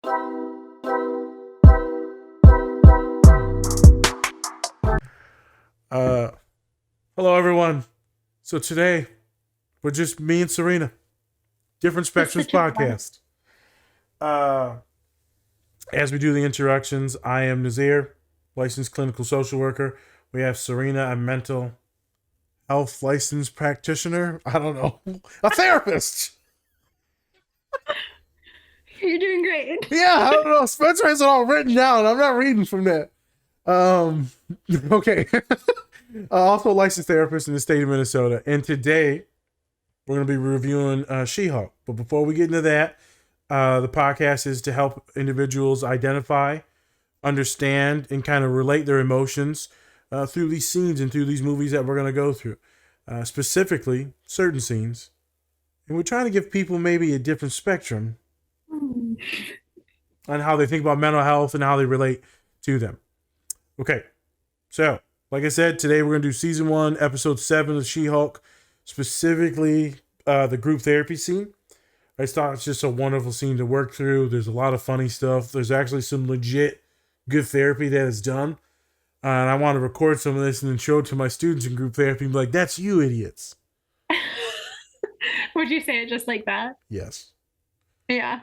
Hello everyone. So today we're just me and Serena, Different Spectrums podcast. As we do the introductions, I am Nazir, licensed clinical social worker. We have Serena, a mental health licensed practitioner. I don't know, a therapist. You're doing great. Yeah, I don't know. Spencer has it all written down. I'm not reading from that. Okay. Also a licensed therapist in the state of Minnesota. And today we're going to be reviewing She-Hulk. But before we get into that, the podcast is to help individuals identify, understand, and kind of relate their emotions through these scenes and through these movies that we're going to go through. Specifically, certain scenes. And we're trying to give people maybe a different spectrum on how they think about mental health and how they relate to them. Okay, so like I said, today we're going to do season 1, episode 7 of She-Hulk, specifically the group therapy scene. I just thought it's just a wonderful scene to work through. There's a lot of funny stuff. There's actually some legit good therapy that is done. And I want to record some of this and then show it to my students in group therapy and be like, that's you idiots. Would you say it just like that? Yes. Yeah.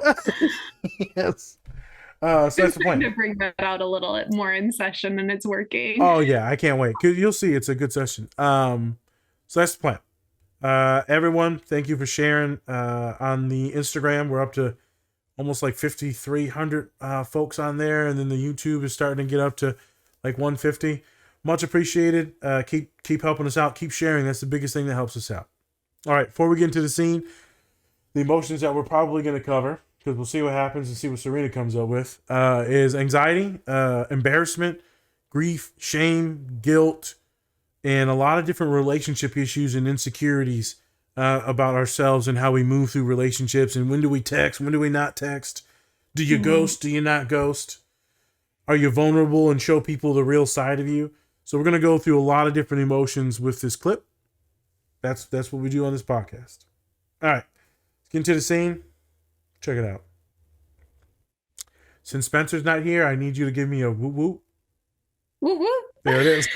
Yes. So that's the point. To bring that out a little more in session, and it's working. Oh yeah, I can't wait. You'll see, it's a good session. So that's the plan. Everyone, thank you for sharing on the Instagram. We're up to almost like 5,300 folks on there, and then the YouTube is starting to get up to like 150. Much appreciated. Keep helping us out. Keep sharing. That's the biggest thing that helps us out. All right, before we get into the scene, the emotions that we're probably going to cover, because we'll see what happens and see what Serena comes up with, is anxiety, embarrassment, grief, shame, guilt, and a lot of different relationship issues and insecurities about ourselves and how we move through relationships, and when do we text, when do we not text, do you ghost, do you not ghost, are you vulnerable and show people the real side of you? So we're going to go through a lot of different emotions with this clip. That's what we do on this podcast. All right, let's get into the scene. Check it out. Since Spencer's not here, I need you to give me a whoop whoop. Woo woo. There it is.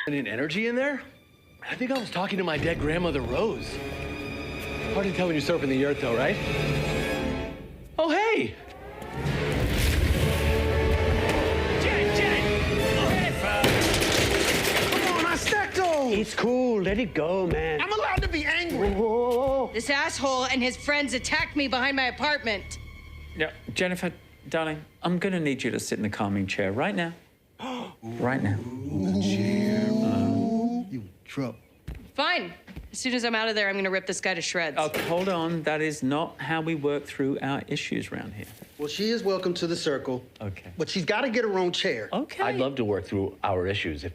An energy in there? I think I was talking to my dead grandmother, Rose. Hard to tell when you're surfing the earth, though, right? Oh, hey! It's cool. Let it go, man. I'm allowed to be angry! Whoa. This asshole and his friends attacked me behind my apartment. Yeah, Jennifer, darling, I'm gonna need you to sit in the calming chair right now. Right now. You trouble. Fine. As soon as I'm out of there, I'm gonna rip this guy to shreds. Oh, hold on. That is not how we work through our issues around here. Well, she is welcome to the circle. Okay. But she's got to get her own chair. Okay. I'd love to work through our issues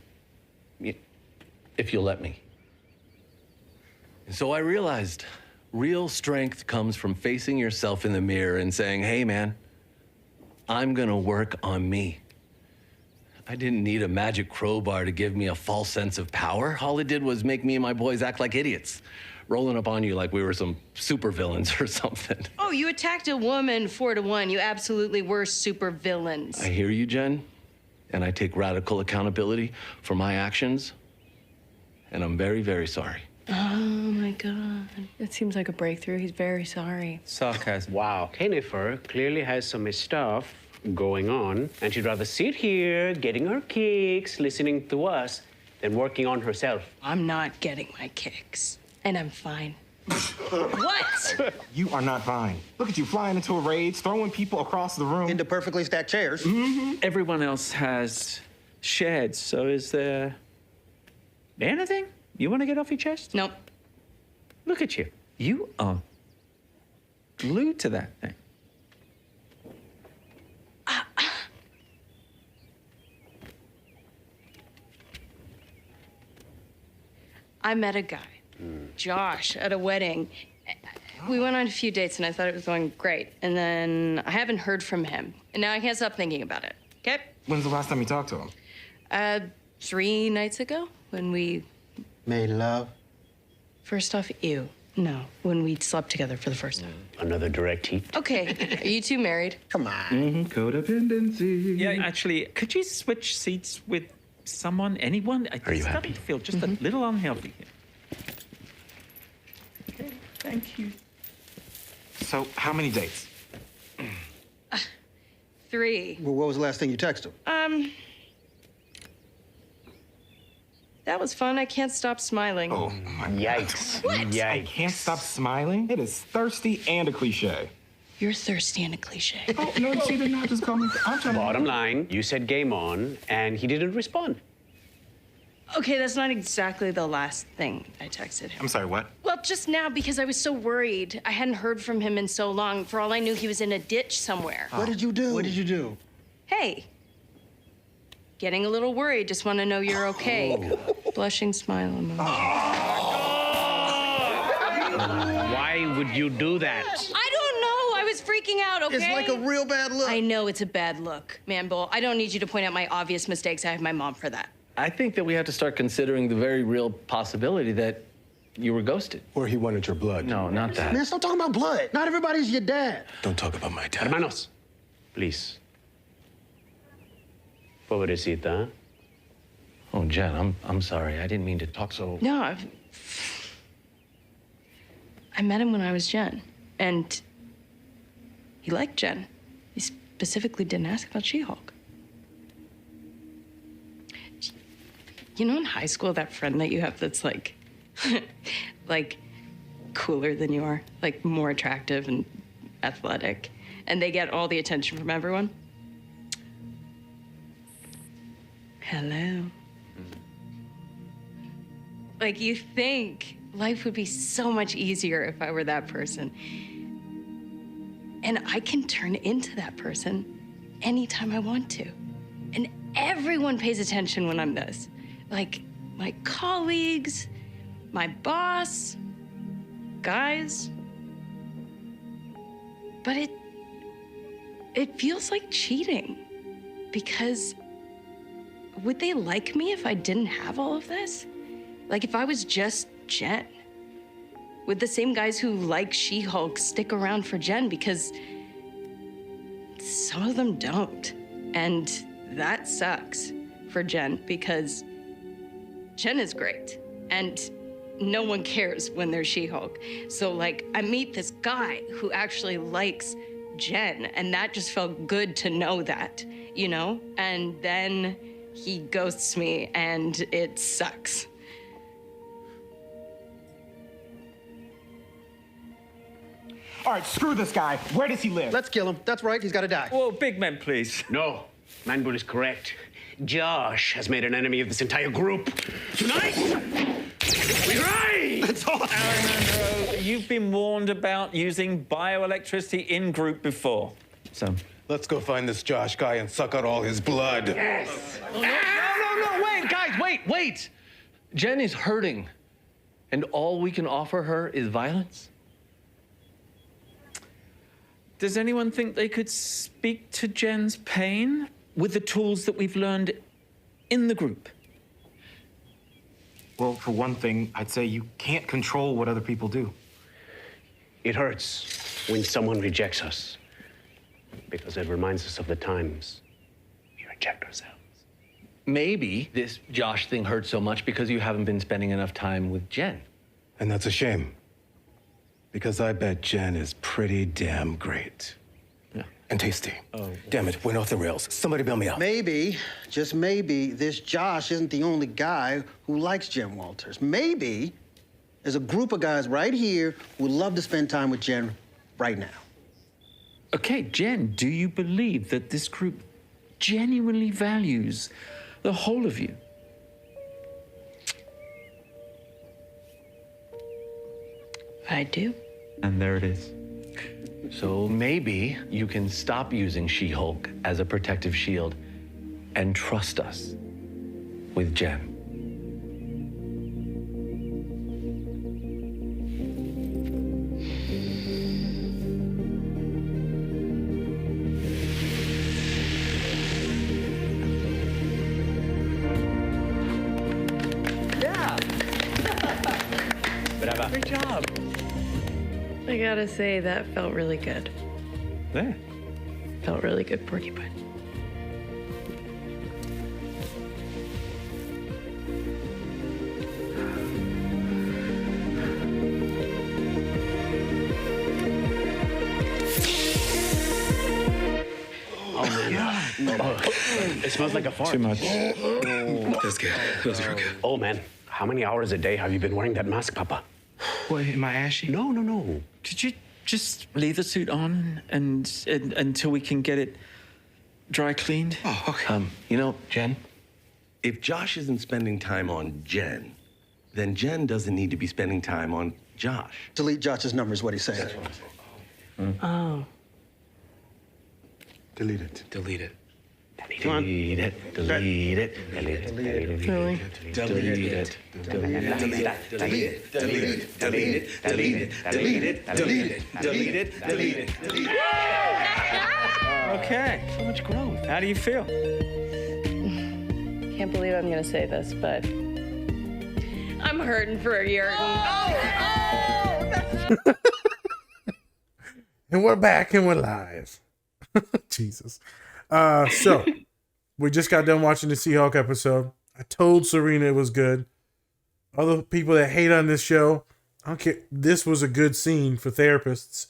if you'll let me. And so I realized real strength comes from facing yourself in the mirror and saying, hey, man, I'm gonna work on me. I didn't need a magic crowbar to give me a false sense of power. All it did was make me and my boys act like idiots, rolling up on you like we were some supervillains or something. Oh, you attacked a woman 4-1. You absolutely were super villains. I hear you, Jen, and I take radical accountability for my actions, and I'm very, very sorry. Oh my God. It seems like a breakthrough. He's very sorry. Sarcasm. Wow, Jennifer clearly has some stuff going on, and she'd rather sit here getting her kicks, listening to us, than working on herself. I'm not getting my kicks, and I'm fine. What? You are not fine. Look at you flying into a rage, throwing people across the room. Into perfectly stacked chairs. Everyone else has shared, so is there anything you want to get off your chest? Nope. Look at you. You are glued to that thing. I met a guy, Josh, at a wedding. We went on a few dates, and I thought it was going great. And then I haven't heard from him. And now I can't stop thinking about it. Okay? When's the last time you talked to him? 3 nights ago, when we... Made love. First off, ew. No, when we slept together for the first time. Another direct heat. Okay, are you two married? Come on. Codependency. Yeah, actually, could you switch seats with someone, anyone? Are you It's starting happy? to feel just a little unhealthy here. Okay, thank you. So, how many dates? 3. Well, what was the last thing you texted him? That was fun. I can't stop smiling. Oh, my Yikes. What? I Yikes. can't stop smiling. It is thirsty and a cliche. You're thirsty and a cliche. Oh, no, see, they're not just calling. I'm trying to. Bottom line, you said game on, and he didn't respond. Okay, that's not exactly the last thing I texted him. I'm sorry, what? Well, just now because I was so worried. I hadn't heard from him in so long. For all I knew, he was in a ditch somewhere. What did you do? What did you do? Hey. Getting a little worried. Just want to know you're okay. Blushing smile emoji. Why would you do that? I don't know. I was freaking out, okay? It's like a real bad look. I know it's a bad look, man, Bull. I don't need you to point out my obvious mistakes. I have my mom for that. I think that we have to start considering the very real possibility that you were ghosted. Or he wanted your blood. No, not that. Man, stop talking about blood. Not everybody's your dad. Don't talk about my dad. Hermanos, please. Pobrecita. Oh, Jen, I'm sorry. I didn't mean to talk so. No, I met him when I was Jen, and he liked Jen. He specifically didn't ask about She-Hulk. You know, in high school, that friend that you have that's like, like, cooler than you are, like more attractive and athletic, and they get all the attention from everyone? Hello. Like, you think life would be so much easier if I were that person. And I can turn into that person anytime I want to. And everyone pays attention when I'm this. Like, my colleagues, my boss, guys. But it feels like cheating. Because would they like me if I didn't have all of this? Like, if I was just Jen? Would the same guys who like She-Hulk stick around for Jen? Because some of them don't. And that sucks for Jen, because Jen is great. And no one cares when they're She-Hulk. So, like, I meet this guy who actually likes Jen, and that just felt good to know that, you know? And then he ghosts me, and it sucks. All right, screw this guy. Where does he live? Let's kill him. That's right. He's got to die. Whoa, big man, please. No, Manbull is correct. Josh has made an enemy of this entire group. Tonight, we ride! That's all. Alejandro, you've been warned about using bioelectricity in group before. So. Let's go find this Josh guy and suck out all his blood. Yes. No, wait, guys, wait. Jen is hurting, and all we can offer her is violence? Does anyone think they could speak to Jen's pain with the tools that we've learned in the group? Well, for one thing, I'd say you can't control what other people do. It hurts when someone rejects us, because it reminds us of the times we reject ourselves. Maybe this Josh thing hurts so much because you haven't been spending enough time with Jen. And that's a shame. Because I bet Jen is pretty damn great. Yeah. And tasty. Oh. Damn it, went off the rails. Somebody bail me out. Maybe, just maybe, this Josh isn't the only guy who likes Jen Walters. Maybe there's a group of guys right here who would love to spend time with Jen right now. Okay, Jen, do you believe that this group genuinely values the whole of you? I do. And there it is. So maybe you can stop using She-Hulk as a protective shield and trust us with Jen. Yeah. Great job. gotta say, that felt really good. There. Felt really good, Porcupine. It smells like a fart. Too much. That's good. Those are good. Oh, man. How many hours a day have you been wearing that mask, Papa? What, am I ashy? No. Could you just leave the suit on and until we can get it dry cleaned? Oh, okay. You know, Jen, if Josh isn't spending time on Jen, then Jen doesn't need to be spending time on Josh. Delete Josh's number is what he's saying. That's what I'm saying. Oh. Delete it. Delete it. Delete it. Delete it. Delete it. Really? Delete it. Delete it. Delete it. Delete it. Delete it. Delete it. Delete it. Delete it. Delete it. Delete it. Delete it. Delete it. Okay. So much growth. How do you feel? Can't believe I'm gonna say this, but I'm hurting for a year. And we're back and we're live. Jesus. So we just got done watching the Seahawk episode. I told Serena it was good. Other people that hate on this show, I don't care. This was a good scene for therapists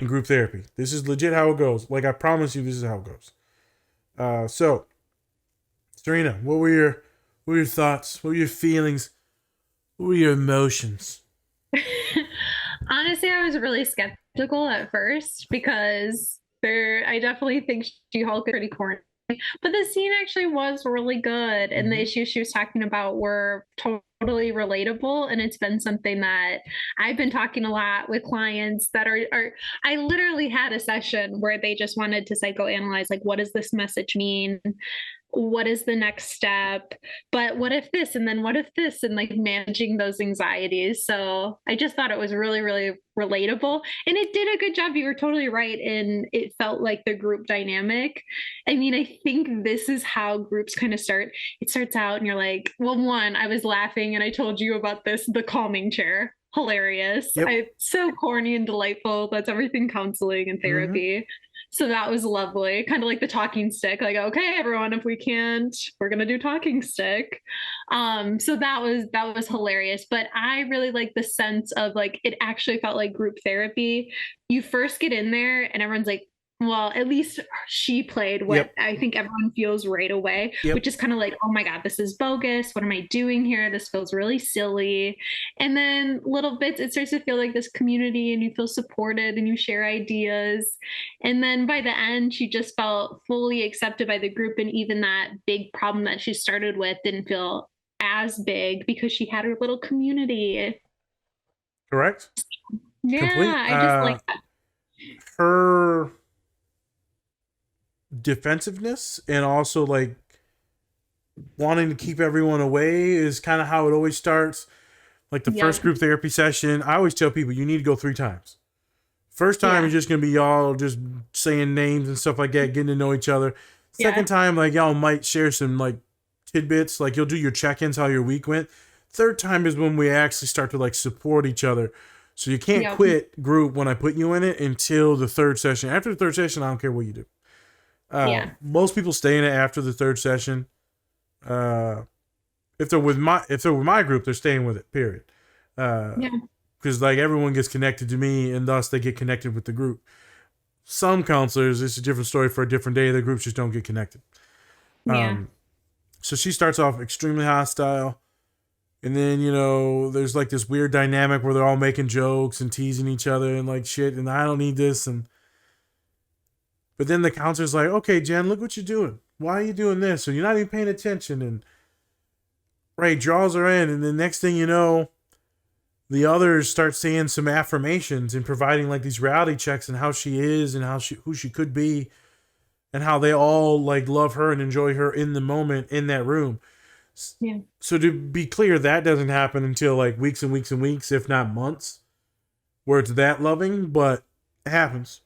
in group therapy. This is legit how it goes. Like, I promise you, this is how it goes. So Serena, what were your thoughts? What were your feelings? What were your emotions? Honestly, I was really skeptical at first because I definitely think She-Hulk is pretty corny. But the scene actually was really good. And the issues she was talking about were totally relatable. And it's been something that I've been talking a lot with clients that are I literally had a session where they just wanted to psychoanalyze, like, what does this message mean? What is the next step? But what if this? And then what if this? And like managing those anxieties. So I just thought it was really, really relatable. And it did a good job. You were totally right. And it felt like the group dynamic. I mean, I think this is how groups kind of start. It starts out and you're like, well, one, I was laughing and I told you about this, the calming chair. Hilarious. Yep. So corny and delightful. That's everything counseling and therapy. So that was lovely. Kind of like the talking stick, like, okay, everyone, if we can't, we're going to do talking stick. So that was hilarious. But I really like the sense of, like, it actually felt like group therapy. You first get in there and everyone's like, well, at least she played what I think everyone feels right away, which is kind of like, oh my God, this is bogus. What am I doing here? This feels really silly. And then little bits, it starts to feel like this community and you feel supported and you share ideas. And then by the end, she just felt fully accepted by the group. And even that big problem that she started with didn't feel as big because she had her little community. Correct? Yeah, Complete. I just like that. Her defensiveness and also like wanting to keep everyone away is kind of how it always starts. Like the first group therapy session, I always tell people you need to go 3 times. First time is just gonna be y'all just saying names and stuff like that, getting to know each other. Second time, like, y'all might share some like tidbits, like you'll do your check-ins, how your week went. Third time is when we actually start to like support each other. So you can't quit group when I put you in it until the 3rd session. After the 3rd session, I don't care what you do. Most people stay in it after the 3rd session. If they're with my group, they're staying with it. Period. Because like everyone gets connected to me, and thus they get connected with the group. Some counselors, it's a different story for a different day. The groups just don't get connected. So she starts off extremely hostile, and then there's like this weird dynamic where they're all making jokes and teasing each other and like shit. And I don't need this But then the counselor's like, okay, Jen, look what you're doing. Why are you doing this? So you're not even paying attention. And draws her in. And the next thing you know, the others start saying some affirmations and providing like these reality checks and how she is and who she could be and how they all like love her and enjoy her in the moment in that room. Yeah. So to be clear, that doesn't happen until like weeks and weeks and weeks, if not months, where it's that loving, but it happens.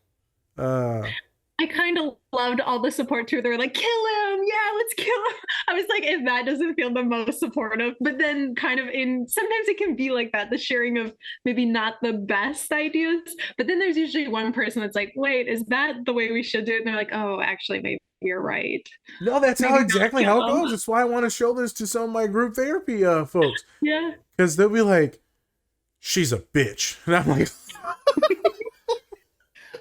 I kind of loved all the support too. They were like, kill him, Yeah, let's kill him. I was like, if that doesn't feel the most supportive, but then kind of sometimes it can be like that, the sharing of maybe not the best ideas, but then there's usually one person that's like, wait, is that the way we should do it? And they're like, oh, actually, maybe you're right. No, that's Maybe how not exactly kill how it him. goes. That's why I want to show this to some of my group therapy folks. Yeah. Because they'll be like, she's a bitch. And I'm like,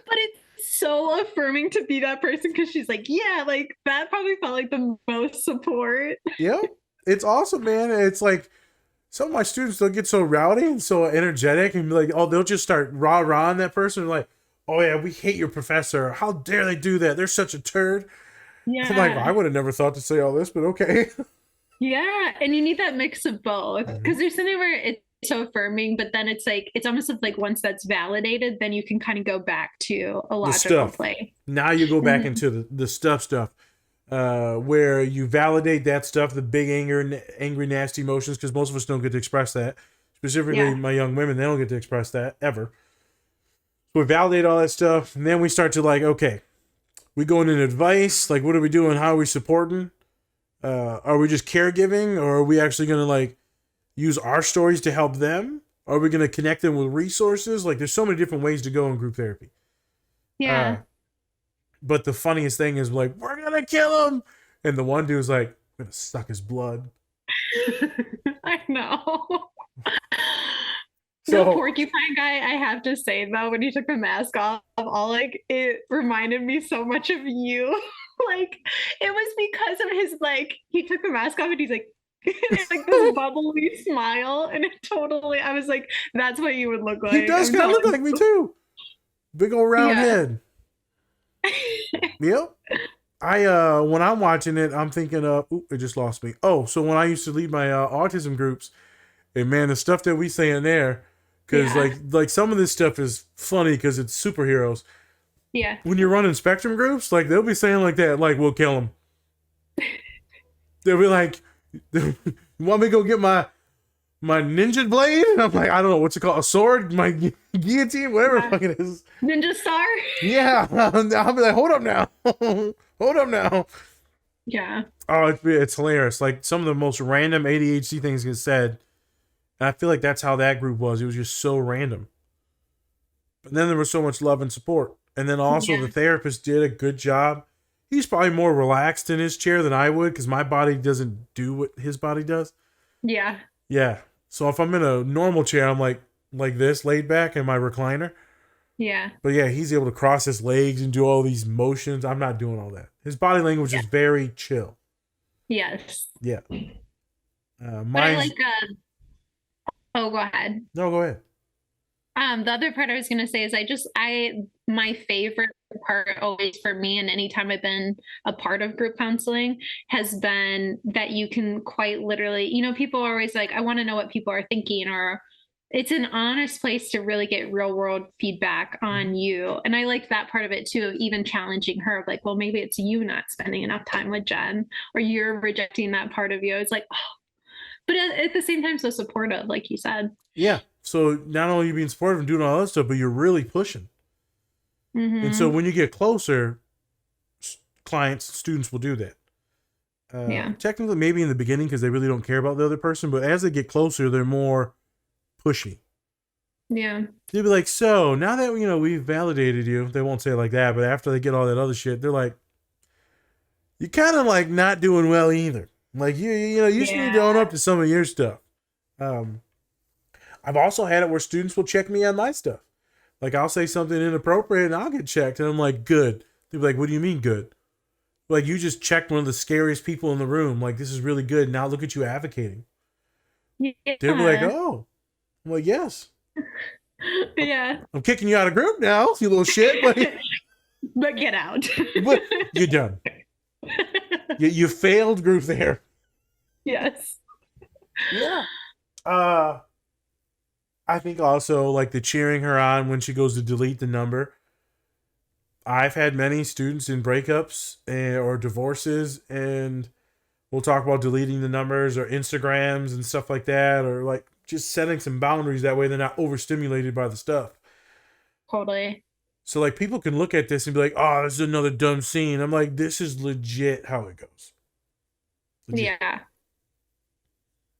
But it's so affirming to be that person because she's like, yeah, like that probably felt like the most support. yep. It's awesome, man. It's like some of my students, they'll get so rowdy and so energetic and be like, oh, they'll just start rah-rahing that person. Like, oh yeah, we hate your professor. How dare they do that? They're such a turd. Yeah. I'm like, well, I would have never thought to say all this, but okay. Yeah. And you need that mix of both because there's something where it's so affirming, but then it's like, it's almost like once that's validated, then you can kind of go back to a logical play. Now you go back into the stuff, where you validate that stuff, the big angry, nasty emotions, because most of us don't get to express that. Specifically, my young women, they don't get to express that ever. So we validate all that stuff, and then we start to like, okay, we go into advice, like what are we doing? How are we supporting? Are we just caregiving, or are we actually going to like use our stories to help them? Are we going to connect them with resources? Like there's so many different ways to go in group therapy. Yeah. But the funniest thing is like, we're going to kill him. And the one dude's like, I'm going to suck his blood. I know. So, the porcupine guy, I have to say though, when he took the mask off, all like it reminded me so much of you. Like it was because of his like he took the mask off and he's like like this bubbly smile, and it totally I was like, that's what you would look like. He does kind of look like me too. Big old round head. Yep. I when I'm watching it, I'm thinking it just lost me. Oh, so when I used to lead my autism groups, and man, the stuff that we say in there, because like some of this stuff is funny because it's superheroes. Yeah. When you're running spectrum groups, like they'll be saying like that, like we'll kill him. They'll be like, you want me to go get my ninja blade? And I'm like, I don't know what's it called, a sword, my guillotine, whatever the fuck it is. Ninja star. Yeah, I'll be like, hold up now, hold up now. Yeah. Oh, it's hilarious. Like some of the most random ADHD things get said, and I feel like that's how that group was. It was just so random. But then there was so much love and support, and then also the therapist did a good job. He's probably more relaxed in his chair than I would because my body doesn't do what his body does. Yeah. Yeah. So if I'm in a normal chair, I'm like this, laid back in my recliner. Yeah. But yeah, he's able to cross his legs and do all these motions. I'm not doing all that. His body language is very chill. Yes. Yeah. But I like oh, go ahead. No, go ahead. The other part I was gonna say is my favorite part always for me, and anytime I've been a part of group counseling, has been that you can quite literally, people are always like, I want to know what people are thinking, or it's an honest place to really get real world feedback on you. And I like that part of it too, of even challenging her, of like, well, maybe it's you not spending enough time with Jen, or you're rejecting that part of you. It's like, oh, but at the same time, so supportive, like you said. Yeah. So not only are you being supportive and doing all that stuff, but you're really pushing. Mm-hmm. And so when you get closer, clients, students will do that. Technically, maybe in the beginning because they really don't care about the other person, but as they get closer, they're more pushy. Yeah. They'll be like, so now that we've validated you, they won't say it like that, but after they get all that other shit, they're like, you're kind of like not doing well either. Like you should be going up to some of your stuff. I've also had it where students will check me on my stuff. Like I'll say something inappropriate and I'll get checked, and I'm like, good. They'll be like, what do you mean good? Like you just checked one of the scariest people in the room. Like this is really good. Now look at you advocating. Yeah. They'll be like, oh. I'm like, yes. Yeah. I'm kicking you out of group now, you little shit. But get out. But you're done. You failed group there. Yes. Yeah. I think also like the cheering her on when she goes to delete the number. I've had many students in breakups or divorces, and we'll talk about deleting the numbers or Instagrams and stuff like that, or like just setting some boundaries that way they're not overstimulated by the stuff. Totally. So like people can look at this and be like, oh, this is another dumb scene. I'm like, this is legit how it goes. Legit. Yeah.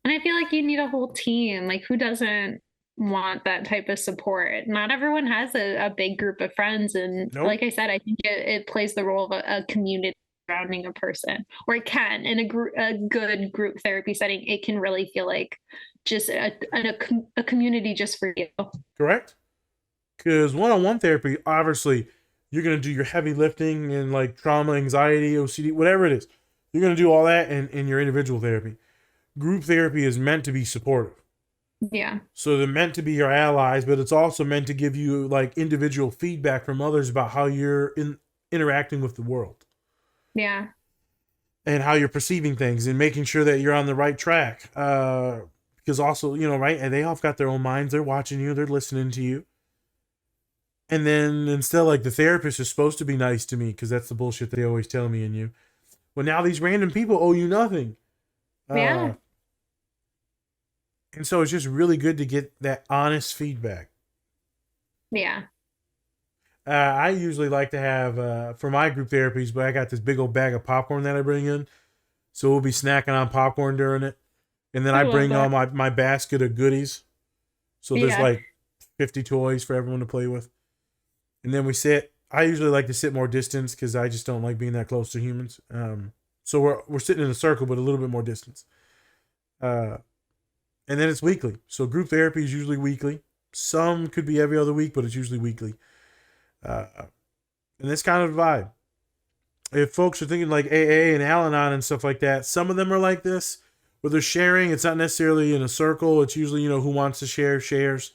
And I feel like you need a whole team. Like, who doesn't want that type of support? Not everyone has a big group of friends. And Nope. like I said, I think it plays the role of a community surrounding a person, or it can in a good group therapy setting. It can really feel like just a community just for you. Correct. Because one-on-one therapy, obviously, you're going to do your heavy lifting and like trauma, anxiety, OCD, whatever it is. You're going to do all that in your individual therapy. Group therapy is meant to be supportive. Yeah. So they're meant to be your allies, but it's also meant to give you like individual feedback from others about how you're interacting with the world. Yeah. And how you're perceiving things and making sure that you're on the right track. Because also, right? And they all got their own minds. They're watching you. They're listening to you. And then instead, like, the therapist is supposed to be nice to me because that's the bullshit they always tell me and you. Well, now these random people owe you nothing. Yeah. And so it's just really good to get that honest feedback. Yeah. I usually like to have, for my group therapies, but I got this big old bag of popcorn that I bring in. So we'll be snacking on popcorn during it. And then I bring all my basket of goodies. So there's like 50 toys for everyone to play with. And then we sit. I usually like to sit more distance because I just don't like being that close to humans. So we're sitting in a circle, but a little bit more distance. And then it's weekly. So group therapy is usually weekly. Some could be every other week, but it's usually weekly. And it's kind of the vibe. If folks are thinking like AA and Al-Anon and stuff like that, some of them are like this, where they're sharing. It's not necessarily in a circle. It's usually, who wants to share, shares.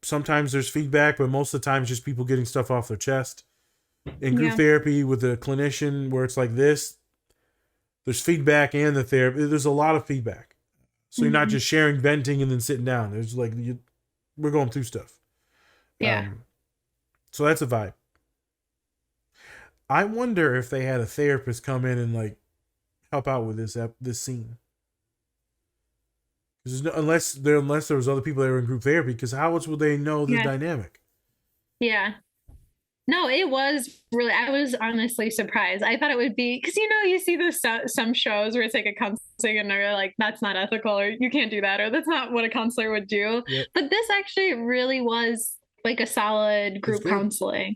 Sometimes there's feedback, but most of the time it's just people getting stuff off their chest. In group therapy with a clinician where it's like this, there's feedback and the therapy. There's a lot of feedback. So you're not just sharing, venting, and then sitting down. There's like, we're going through stuff. Yeah. So that's a vibe. I wonder if they had a therapist come in and like help out with this scene. Unless there was other people that were in group therapy, because how else would they know the dynamic? Yeah. No, it was really, I was honestly surprised. I thought it would be, because you see some shows where it's like a counseling and they're like, that's not ethical, or you can't do that, or that's not what a counselor would do. Yep. But this actually really was like a solid group counseling.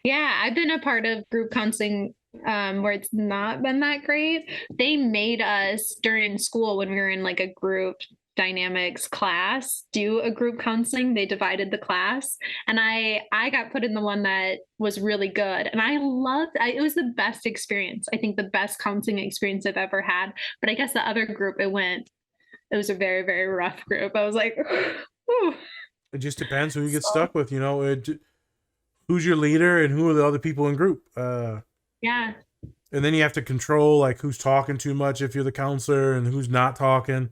Yeah, I've been a part of group counseling where it's not been that great. They made us during school when we were in like a group dynamics class do a group counseling. They divided the class, and I got put in the one that was really good, and I loved it. Was the best experience. I think the best counseling experience I've ever had. But I guess the other group it was a very, very rough group. I was like, ooh. It just depends who you get stuck with, who's your leader and who are the other people in group. Yeah. And then you have to control like who's talking too much if you're the counselor and who's not talking.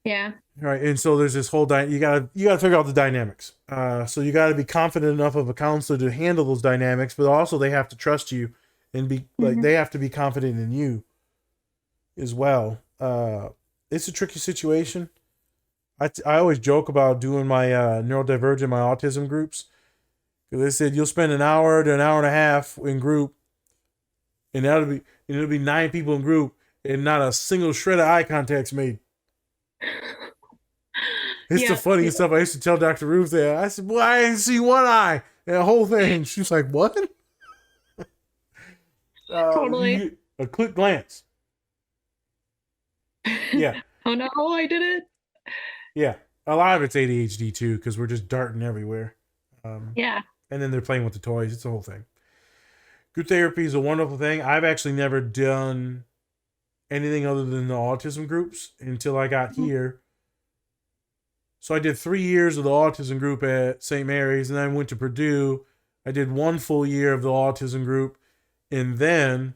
Yeah. All right. And so there's this whole you gotta figure out the dynamics. So you gotta be confident enough of a counselor to handle those dynamics, but also they have to trust you and be like they have to be confident in you as well. It's a tricky situation. I always joke about doing my neurodivergent, my autism groups. Because they said you'll spend an hour to an hour and a half in group, and it'll be 9 people in group, and not a single shred of eye contact's made. It's the funniest stuff. I used to tell Dr. Ruth that. I said, "Boy, I didn't see one eye in the whole thing." She's like, "What?" Totally. A quick glance. Yeah. Oh no, I did it. Yeah. A lot of it's ADHD too, because we're just darting everywhere. Yeah. And then they're playing with the toys. It's the whole thing. Group therapy is a wonderful thing. I've actually never done anything other than the autism groups until I got here. So I did 3 years of the autism group at St. Mary's, and then I went to Purdue. I did 1 full year of the autism group. And then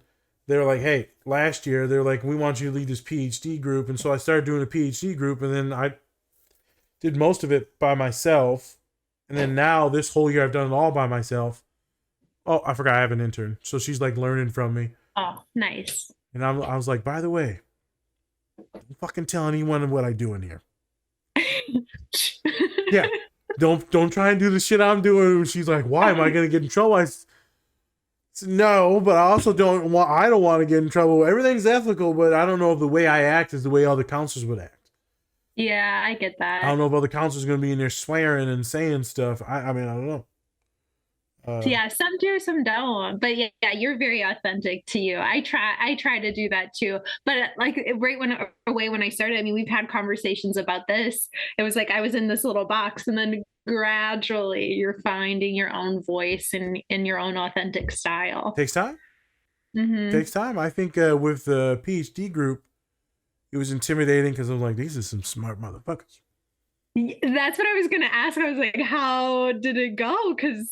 they were like, hey, last year, they're like, we want you to lead this PhD group. And so I started doing a PhD group, and then I did most of it by myself. And then now this whole year I've done it all by myself. Oh, I forgot I have an intern. So she's like learning from me. Oh, nice. And I was like, by the way, don't fucking tell anyone what I do in here. Yeah. Don't try and do the shit I'm doing. And she's like, why am I going to get in trouble? No, but I also don't want to get in trouble. Everything's ethical, but I don't know if the way I act is the way other counselors would act. Yeah, I get that. I don't know if other counselors are going to be in there swearing and saying stuff. I mean, I don't know. Yeah, some do, some don't. But yeah, you're very authentic to you. I try to do that too. But like right when I started, I mean, we've had conversations about this. It was like I was in this little box, and then gradually you're finding your own voice and in your own authentic style. Takes time. Mm-hmm. Takes time. I think with the PhD group, it was intimidating because I'm like, these are some smart motherfuckers. That's what I was gonna ask. I was like, how did it go? Because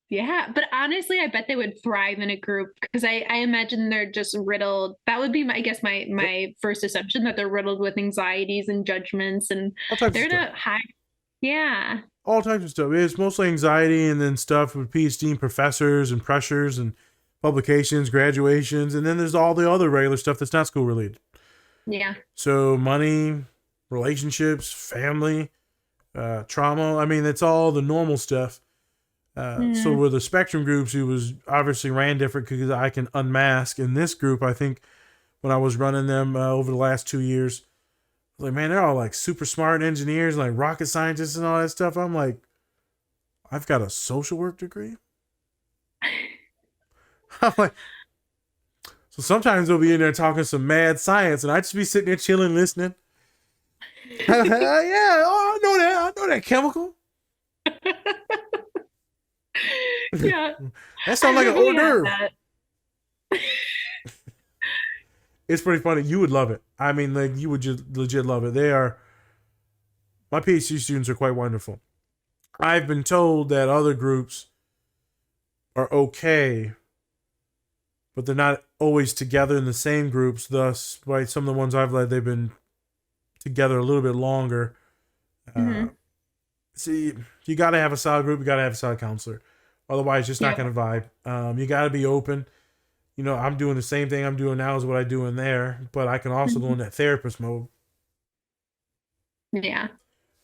yeah, but honestly, I bet they would thrive in a group because I imagine they're just riddled. That would be, I guess, my first assumption, that they're riddled with anxieties and judgments, and they're not high. Yeah. All types of stuff. It's mostly anxiety, and then stuff with PhD and professors and pressures and publications, graduations, and then there's all the other regular stuff that's not school related. Yeah. So money, relationships, family, trauma. I mean, it's all the normal stuff. So with the spectrum groups, it was obviously ran different because I can unmask. In this group, I think when I was running them over the last 2 years, I was like, man, they're all like super smart engineers, like rocket scientists and all that stuff. I'm like, I've got a social work degree. I'm like, so sometimes they'll be in there talking some mad science, and I just be sitting there chilling, listening. Yeah, I know that chemical. Yeah. That sounds like an hors d'oeuvre. It's pretty funny. You would love it. I mean, like, you would just legit love it. My PhD students are quite wonderful. I've been told that other groups are okay, but they're not always together in the same groups. Thus, right, some of the ones I've led, they've been together a little bit longer. See, you got to have a solid group. You got to have a solid counselor. Otherwise, it's just not going to vibe. You got to be open. You know, I'm doing the same thing I'm doing now as what I do in there, but I can also go in that therapist mode. Yeah.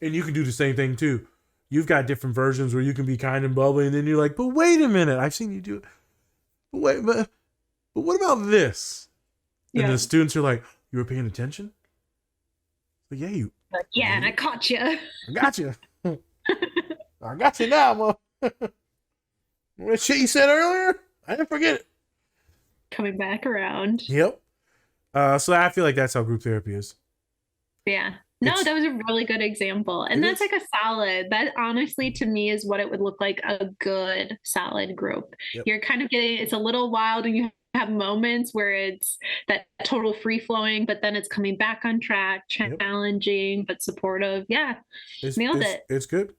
And you can do the same thing too. You've got different versions where you can be kind and bubbly, and then you're like, but wait a minute, I've seen you do it. But what about this? And the students are like, you were paying attention? But yeah, yeah, and I caught you. I got you. I got you now, Mom. What shit you said earlier? I didn't forget it. Coming back around. Yep. So I feel like that's how group therapy is. Yeah. No, that was a really good example. And that's like a solid, that honestly to me is what it would look like, a good solid group. Yep. You're kind of getting, it's a little wild, and you have moments where it's that total free flowing, but then it's coming back on track, challenging, but supportive. Yeah. Nailed it. It's good.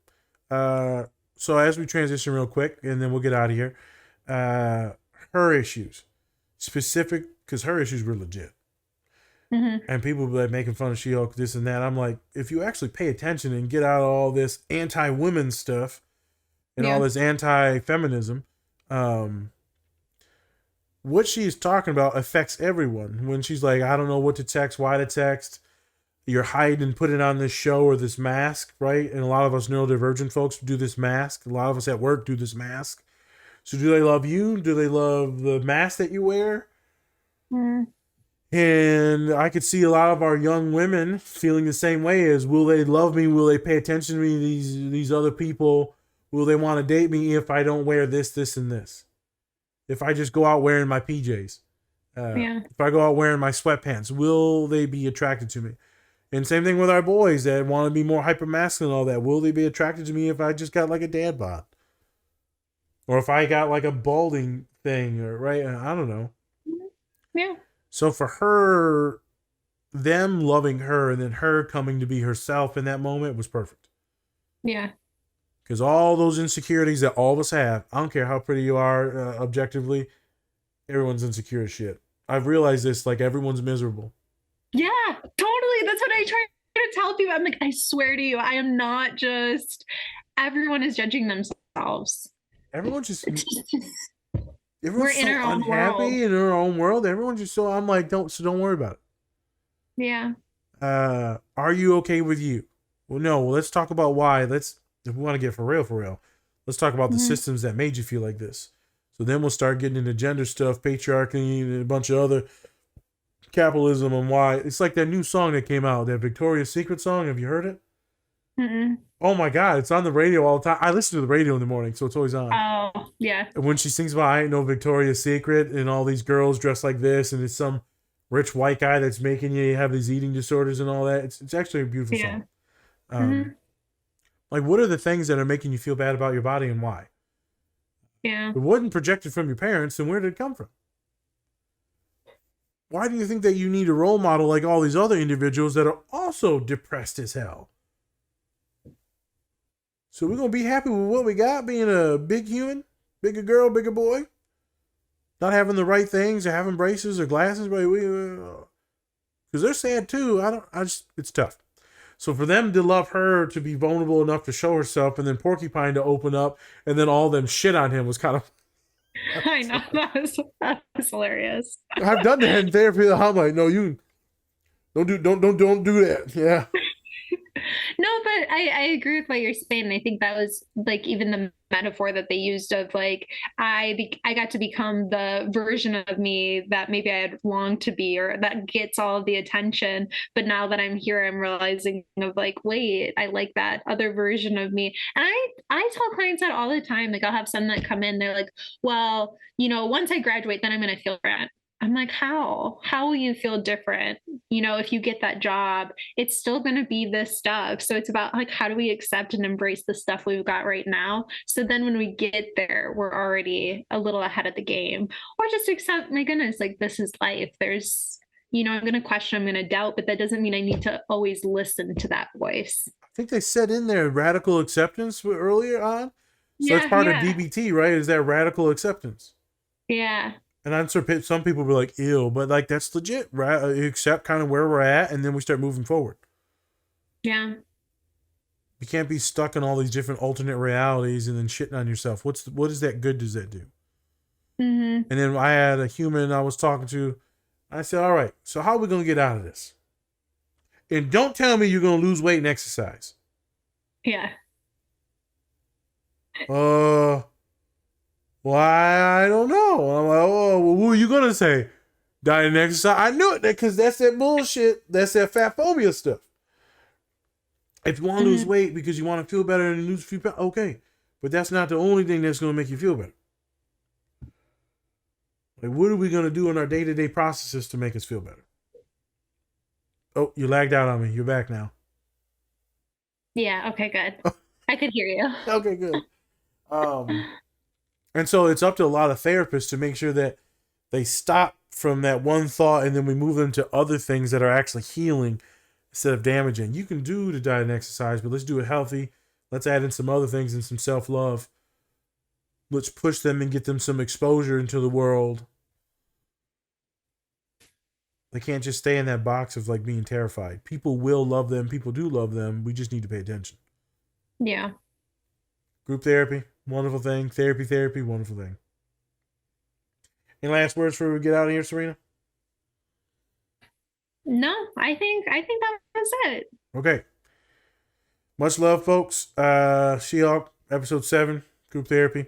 So as we transition real quick, and then we'll get out of here, her issues, specific, because her issues were legit. And people be like making fun of She-Hulk, this and that. I'm like, if you actually pay attention and get out of all this anti-women stuff and all this anti-feminism, what she's talking about affects everyone. When she's like, I don't know what to text, why to text, you're hiding and putting on this show or this mask, right? And a lot of us neurodivergent folks do this mask. A lot of us at work do this mask. So do they love you? Do they love the mask that you wear? And I could see a lot of our young women feeling the same way as, will they love me? Will they pay attention to me? These other people, will they want to date me if I don't wear this, this, and this? If I just go out wearing my PJs? If I go out wearing my sweatpants, will they be attracted to me? And same thing with our boys that want to be more hyper masculine and all that. Will they be attracted to me if I just got like a dad bod? Or if I got like a balding thing, or right? I don't know. Yeah. So for her, them loving her and then her coming to be herself in that moment was perfect. Yeah. Because all those insecurities that all of us have, I don't care how pretty you are objectively, everyone's insecure as shit. I've realized this, like, everyone's miserable. Yeah, totally. That's what I try to tell people. I'm like, I swear to you, I am not just, everyone is judging themselves. Everyone's just... We're in our own world. In our own world. Everyone's just so, I'm like, don't worry about it. Yeah. Are you okay with you? Well, no. Well, let's talk about why. If we want to get for real, let's talk about the systems that made you feel like this. So then we'll start getting into gender stuff, patriarchy, and a bunch of other capitalism and why. It's like that new song that came out, that Victoria's Secret song. Have you heard it? Mm-mm. Oh my God, it's on the radio all the time. I listen to the radio in the morning, so it's always on. Oh, yeah. And when she sings about I ain't no Victoria's Secret and all these girls dressed like this and it's some rich white guy that's making you have these eating disorders and all that. It's actually a beautiful song. Like, what are the things that are making you feel bad about your body and why? Yeah. It wasn't projected from your parents, then where did it come from? Why do you think that you need a role model like all these other individuals that are also depressed as hell? So we're going to be happy with what we got, being a big human, bigger girl, bigger boy, not having the right things or having braces or glasses, but because they're sad too. It's tough. So for them to love her, to be vulnerable enough to show herself, and then Porcupine to open up, and then all them shit on him was kind of. I know, that was hilarious. I've done that in therapy. I'm like, no, you don't do that. Yeah. No, but I agree with what you're saying. And I think that was like even the metaphor that they used of like, I got to become the version of me that maybe I had longed to be, or that gets all of the attention. But now that I'm here, I'm realizing of like, wait, I like that other version of me. And I tell clients that all the time. Like I'll have some that come in, they're like, well, once I graduate, then I'm going to feel different. I'm like, how will you feel different? If you get that job, it's still going to be this stuff. So it's about like, how do we accept and embrace the stuff we've got right now? So then when we get there, we're already a little ahead of the game, or just accept, my goodness, like this is life. There's, I'm going to question, I'm going to doubt, but that doesn't mean I need to always listen to that voice. I think they said in there radical acceptance earlier on. So that's part of DBT, right? Is that radical acceptance? Yeah. And I'm sure some people will be like, ew, but like that's legit, right? You accept kind of where we're at, and then we start moving forward. Yeah. You can't be stuck in all these different alternate realities and then shitting on yourself. What is that good does that do? Mm-hmm. And then I had a human I was talking to. I said, all right, so how are we going to get out of this? And don't tell me you're going to lose weight and exercise. Yeah. Why? I don't know. I'm like, oh, well, what are you going to say? Diet and exercise? I knew it, because that's that bullshit. That's that fat phobia stuff. If you want to lose weight because you want to feel better and lose a few pounds, okay. But that's not the only thing that's going to make you feel better. Like, what are we going to do in our day-to-day processes to make us feel better? Oh, you lagged out on me. You're back now. Yeah, okay, good. I could hear you. Okay, good. And so it's up to a lot of therapists to make sure that they stop from that one thought and then we move them to other things that are actually healing instead of damaging. You can do the diet and exercise, but let's do it healthy. Let's add in some other things and some self-love. Let's push them and get them some exposure into the world. They can't just stay in that box of like being terrified. People will love them. People do love them. We just need to pay attention. Yeah. Group therapy, wonderful thing. Therapy, wonderful thing. Any last words before we get out of here, Serena? No, I think that was it. Okay. Much love, folks. She-Hulk, episode 7, group therapy.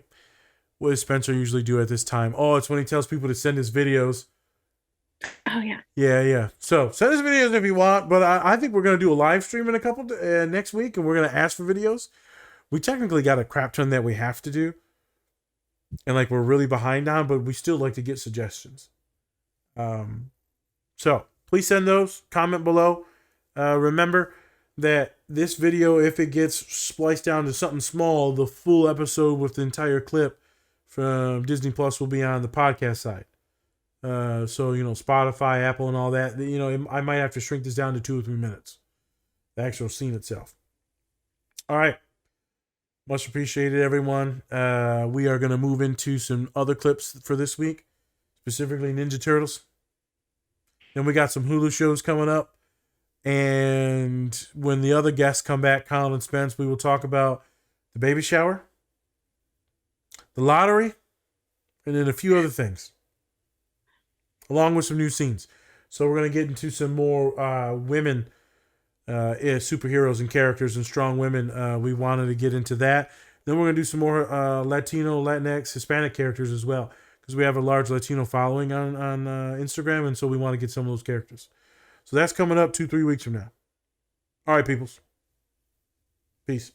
What does Spencer usually do at this time? Oh, it's when he tells people to send us videos. Oh, yeah. Yeah. So send us videos if you want, but I think we're going to do a live stream in a couple next week, and we're going to ask for videos. We technically got a crap ton that we have to do, and like we're really behind on, but we still like to get suggestions. So please send those. Comment below. Remember that this video, if it gets spliced down to something small, the full episode with the entire clip from Disney Plus will be on the podcast side. So, Spotify, Apple, and all that, I might have to shrink this down to 2 or 3 minutes. The actual scene itself. All right. Much appreciated, everyone. We are going to move into some other clips for this week, specifically Ninja Turtles. Then we got some Hulu shows coming up. And when the other guests come back, Colin and Spence, we will talk about the baby shower, the lottery, and then a few other things, along with some new scenes. So we're going to get into some more women superheroes and characters and strong women. We wanted to get into that. Then we're gonna do some more Latino, Latinx, Hispanic characters as well, because we have a large Latino following on Instagram, and so we want to get some of those characters. So that's coming up 2-3 weeks from now. All right, peoples. Peace.